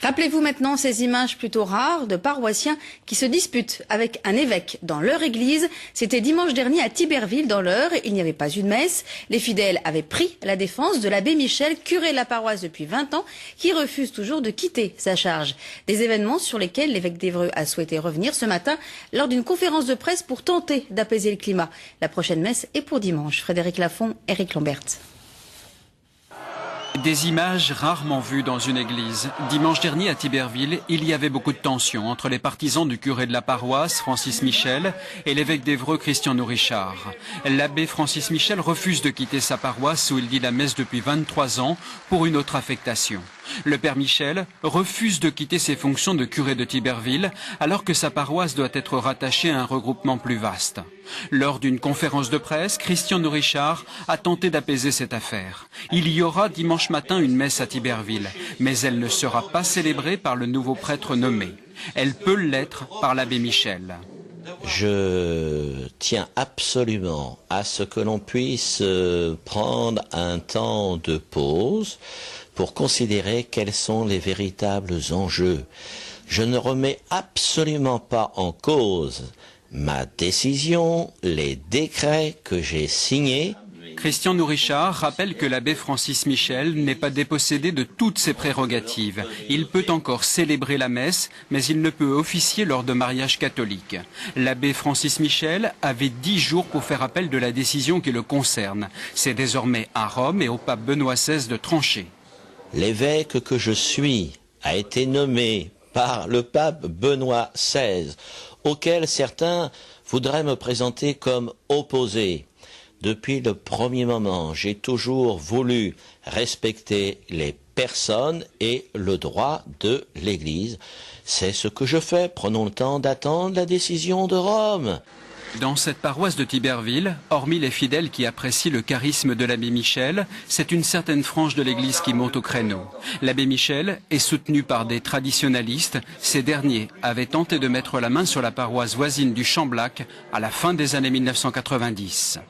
Rappelez-vous maintenant ces images plutôt rares de paroissiens qui se disputent avec un évêque dans leur église. C'était dimanche dernier à Tiberville dans l'Eure. Il n'y avait pas eu de messe. Les fidèles avaient pris la défense de l'abbé Michel, curé de la paroisse depuis 20 ans, qui refuse toujours de quitter sa charge. Des événements sur lesquels l'évêque d'Évreux a souhaité revenir ce matin lors d'une conférence de presse pour tenter d'apaiser le climat. La prochaine messe est pour dimanche. Frédéric Lafont, Éric Lambert. Des images rarement vues dans une église. Dimanche dernier à Tiberville, il y avait beaucoup de tensions entre les partisans du curé de la paroisse, Francis Michel, et l'évêque d'Évreux, Christian Nourrichard. L'abbé Francis Michel refuse de quitter sa paroisse où il dit la messe depuis 23 ans pour une autre affectation. Le père Michel refuse de quitter ses fonctions de curé de Tiberville alors que sa paroisse doit être rattachée à un regroupement plus vaste. Lors d'une conférence de presse, Christian Nourrichard a tenté d'apaiser cette affaire. Il y aura dimanche matin une messe à Tiberville, mais elle ne sera pas célébrée par le nouveau prêtre nommé. Elle peut l'être par l'abbé Michel. Je tiens absolument à ce que l'on puisse prendre un temps de pause pour considérer quels sont les véritables enjeux. Je ne remets absolument pas en cause ma décision, les décrets que j'ai signés. Christian Nourrichard rappelle que l'abbé Francis Michel n'est pas dépossédé de toutes ses prérogatives. Il peut encore célébrer la messe, mais il ne peut officier lors de mariage catholique. L'abbé Francis Michel avait 10 jours pour faire appel de la décision qui le concerne. C'est désormais à Rome et au pape Benoît XVI de trancher. L'évêque que je suis a été nommé par le pape Benoît XVI, auquel certains voudraient me présenter comme opposé. Depuis le premier moment, j'ai toujours voulu respecter les personnes et le droit de l'Église. C'est ce que je fais. Prenons le temps d'attendre la décision de Rome. Dans cette paroisse de Tiberville, hormis les fidèles qui apprécient le charisme de l'abbé Michel, c'est une certaine frange de l'Église qui monte au créneau. L'abbé Michel est soutenu par des traditionalistes. Ces derniers avaient tenté de mettre la main sur la paroisse voisine du Chamblac à la fin des années 1990.